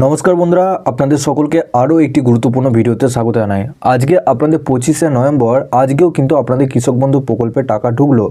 নমস্কার বন্ধুরা, আপনাদের সকলকে আরও একটি গুরুত্বপূর্ণ ভিডিওতে স্বাগত জানাই। আজকে আপনাদের 25শে নভেম্বর, আজকেও কিন্তু আপনাদের কৃষক বন্ধু প্রকল্পে টাকা ঢুকলো।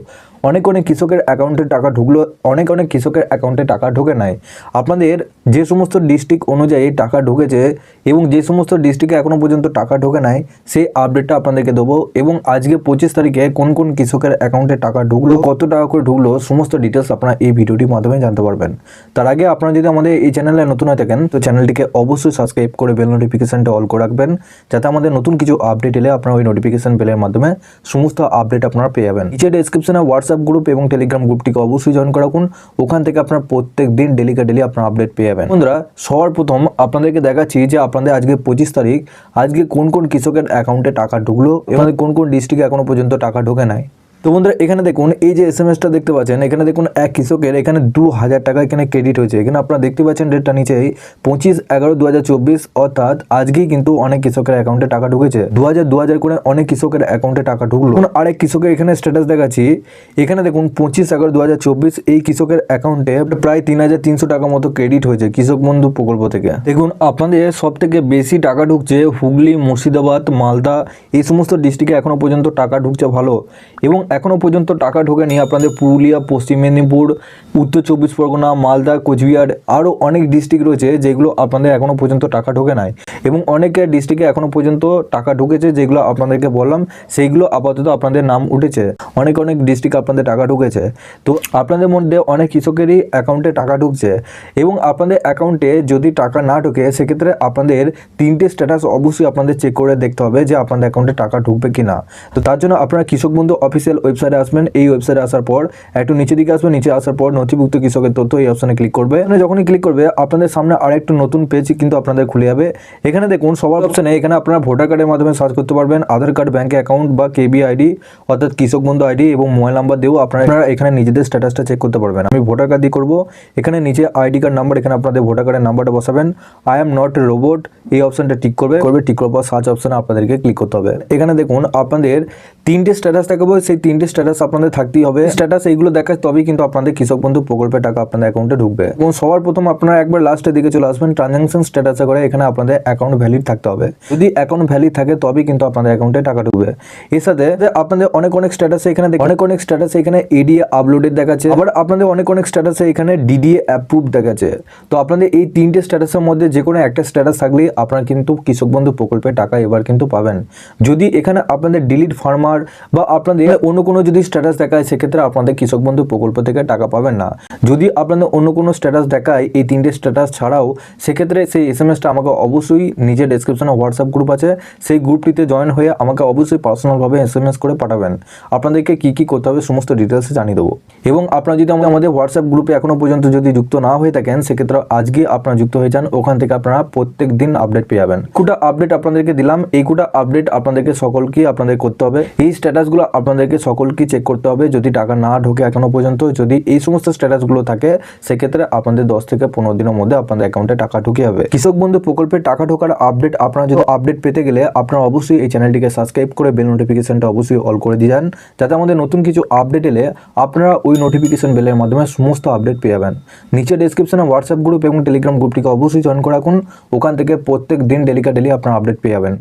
অনেক কৃষকের অ্যাকাউন্টে টাকা ঢুকলো, অনেক কৃষকের অ্যাকাউন্টে টাকা ঢোকে নাই। আপনাদের যে সমস্ত ডিস্ট্রিক্ট অনুযায়ী টাকা ঢুকেছে এবং যে সমস্ত ডিস্ট্রিক্টে এখনও পর্যন্ত টাকা ঢোকে নাই সেই আপডেটটা আপনাদেরকে দেবো। এবং আজকে 25 তারিখে কোন কোন কৃষকের অ্যাকাউন্টে টাকা ঢুকলো, কত টাকা করে ঢুকলো, সমস্ত ডিটেলস আপনারা এই ভিডিওটির মাধ্যমে জানতে পারবেন। তার আগে আপনারা যদি আমাদের এই চ্যানেলে নতুন হয়ে থাকেন তো চ্যানেলটিকে অবশ্যই সাবস্ক্রাইব করে বেল নোটিফিকেশনটা অল করে রাখবেন, যাতে আমাদের নতুন কিছু আপডেট এলে আপনারা ওই নোটিফিকেশন বেলের মাধ্যমে সমস্ত আপডেট আপনারা পেয়ে যাবেন। নিচে ডেসক্রিপশনে হোয়াটসঅ্যাপ গ্রুপ এবং টেলিগ্রাম গ্রুপটিকে অবশ্যই জয়েন করে রাখুন। ওখান থেকে আপনারা প্রত্যেক দিন ডেলি আপনারা আপডেট পেয়ে যাবেন। বন্ধুরা, সবার প্রথম আপনাদেরকে দেখাচ্ছি যে আপনাদের আজকে 25 তারিখ, আজকে কোন কোন কৃষকের অ্যাকাউন্টে টাকা ঢুকলো এবং কোন কোন ডিস্ট্রিক্টে এখনো পর্যন্ত টাকা ঢোকে নাই। তো বন্ধুরা, এখানে দেখুন এই যে এসএমএসটা দেখতে পাচ্ছেন, এখানে দেখুন এক কৃষকের এখানে 2000 টাকা এখানে ক্রেডিট হয়েছে। এখানে আপনারা দেখতে পাচ্ছেন ডেটটা নিচেই 25/11/2024, অর্থাৎ আজকেই কিন্তু অনেক কৃষকের অ্যাকাউন্টে টাকা ঢুকেছে। 2000 করে অনেক কৃষকের অ্যাকাউন্টে টাকা ঢুকলো। আরেক কৃষকের এখানে স্ট্যাটাস দেখাচ্ছি, এখানে দেখুন 25/11/2024 এই কৃষকের অ্যাকাউন্টে প্রায় 3300 টাকা মতো ক্রেডিট হয়েছে কৃষক বন্ধু প্রকল্প থেকে। দেখুন আপনাদের সব থেকে বেশি টাকা ঢুকছে হুগলি, মুর্শিদাবাদ, মালদা, এই সমস্ত ডিস্ট্রিক্টে এখনো পর্যন্ত টাকা ঢুকছে ভালো। এবং এখনও পর্যন্ত টাকা ঢোকেনি আপনাদের পুরুলিয়া, পশ্চিম মেদিনীপুর, উত্তর 24 পরগনা, মালদা, কোচবিহার, আরও অনেক ডিস্ট্রিক্ট রয়েছে যেগুলো আপনাদের এখনও পর্যন্ত টাকা ঢোকে নাই। এবং অনেকের ডিস্ট্রিক্টে এখনও পর্যন্ত টাকা ঢুকেছে, যেগুলো আপনাদেরকে বললাম সেইগুলো আপাতত আপনাদের নাম উঠেছে। অনেক ডিস্ট্রিক্ট আপনাদের টাকা ঢুকেছে। তো আপনাদের মধ্যে অনেক কৃষকেরই অ্যাকাউন্টে টাকা ঢুকছে। এবং আপনাদের অ্যাকাউন্টে যদি টাকা না ঢোকে সেক্ষেত্রে আপনাদের 3টে স্ট্যাটাস অবশ্যই আপনাদের চেক করে দেখতে হবে যে আপনাদের অ্যাকাউন্টে টাকা ঢুকবে কি না। তো তার জন্য আপনারা কৃষক বন্ধু অফিসিয়াল ওয়েবসাইটে আসবেন। এই ওয়েবসাইটে আসার পর একটু নিচের দিকে আসবেন, নিচে আসার পর নথিভুক্ত কৃষকের তথ্য এই অপশনে ক্লিক করবে। যখনই ক্লিক করবে আপনাদের সামনে আরেকটু নতুন পেজ কিন্তু আপনাদের খুলে যাবে। এখানে দেখুন সবার অপশনে এখানে আপনারা ভোটার কার্ডের মাধ্যমে সার্চ করতে পারবেন, আধার কার্ড, ব্যাংক অ্যাকাউন্ট বা কেবি আইডি অর্থাৎ কৃষক বন্ধু আইডি এবং মোবাইল নাম্বার দিয়েও আপনারা এখানে নিজেদের স্ট্যাটাসটা চেক করতে পারবেন। আমি ভোটার কার্ড দিয়ে করবো। এখানে নিচে আইডি কার্ড নাম্বার, এখানে আপনাদের ভোটার কার্ডের নাম্বারটা বসাবেন। I am not a robot এই অপশনটা টিক করবে। টিক করার পর সার্চ অপশনে আপনাদেরকে ক্লিক করতে হবে। এখানে দেখুন আপনাদের 3টে স্ট্যাটাস দেখাবো, সেই 3টে স্ট্যাটাস আপনাদের থাকতেই হবে। স্ট্যাটাস এইগুলো দেখায় তবেই কিন্তু আপনাদের কৃষক বন্ধু প্রকল্পের টাকা আপনাদের অ্যাকাউন্টে ঢুকবে। এবং সবার প্রথম আপনারা একবার লাস্টের দিকে চলে আসবেন, ট্রানজাকশন স্ট্যাটাসে করে এখানে আপনাদের অ্যাকাউন্ট ভ্যালিড থাকতে হবে। যদি অ্যাকাউন্ট ভ্যালিড থাকে তবেই কিন্তু আপনাদের অ্যাকাউন্টে টাকা ঢুকবে। এর সাথে আপনাদের অনেক স্ট্যাটাসে এখানে অনেক স্ট্যাটাসে এখানে এডিএ আপলোডেড দেখাচ্ছে, আবার আপনাদের অনেক স্ট্যাটাসে এখানে ডিডিএ অ্যাপ্রুভ দেখাচ্ছে। তো আপনাদের এই 3টে স্ট্যাটাসের মধ্যে যে কোনো একটা স্ট্যাটাস থাকলেই আপনারা কিন্তু কৃষক বন্ধু প্রকল্পের টাকা এবার কিন্তু পাবেন। যদি এখানে আপনাদের ডিলিট ফার্মার বা আপনাদের অন্য কোনো যদি স্ট্যাটাস দেখায় সেক্ষেত্রে আপনাদের কৃষক বন্ধু প্রকল্প থেকে টাকা পাবেন না। যদি আপনাদের অন্য কোনো স্ট্যাটাস দেখায় এই 3টে স্ট্যাটাস ছাড়াও, সেক্ষেত্রে সেই এসএমএসটা আমাকে অবশ্যই নিজের ডেসক্রিপশনে হোয়াটসঅ্যাপ গ্রুপ আছে, সেই গ্রুপটিতে জয়েন হয়ে আমাকে অবশ্যই পার্সোনালভাবে এসএমএস করে পাঠাবেন। আপনাদেরকে কি করতে হবে সমস্ত ডিটেলসে জানিয়ে দেবো। এবং আপনারা যদি আমাদের হোয়াটসঅ্যাপ গ্রুপে এখনও পর্যন্ত যদি যুক্ত না হয়ে থাকেন সেক্ষেত্রে আজকে আপনারা যুক্ত হয়ে যান। ওখান থেকে আপনারা প্রত্যেক দিন আপডেট পেয়ে যাবেন। কুটা আপডেট আপনাদেরকে দিলাম, এই কুটা আপডেট আপনাদেরকে সকলকেই আপনাদের করতে হবে। এই স্ট্যাটাসগুলো আপনাদেরকে সকলকে চেক করতে হবে। যদি টাকা না ঢোকে এখনো পর্যন্ত, যদি এই সমস্ত স্ট্যাটাসগুলো থাকে সেক্ষেত্রে আপনাদের 10 থেকে 15 দিনের মধ্যে আপনাদের অ্যাকাউন্টে টাকা ঢুকে যাবে। কৃষক বন্ধু প্রকল্পের টাকা ঢোকার আপডেট আপনারা যদি আপডেট পেতে গেলে আপনারা অবশ্যই এই চ্যানেলটিকে সাবস্ক্রাইব করে বেল নোটিফিকেশনটা অবশ্যই অল করে দিয়ে যান, যাতে আমাদের নতুন কিছু আপডেট এলে আপনারা ওই নোটিফিকেশন বেলের মাধ্যমে সমস্ত আপডেট পেয়ে যাবেন। নিচে ডেসক্রিপশনে হোয়াটসঅ্যাপ গ্রুপ এবং টেলিগ্রাম গ্রুপটিকে অবশ্যই জয়েন করে রাখুন। ওখান থেকে প্রত্যেক দিন ডেলি আপনারা আপডেট পেয়ে যাবেন।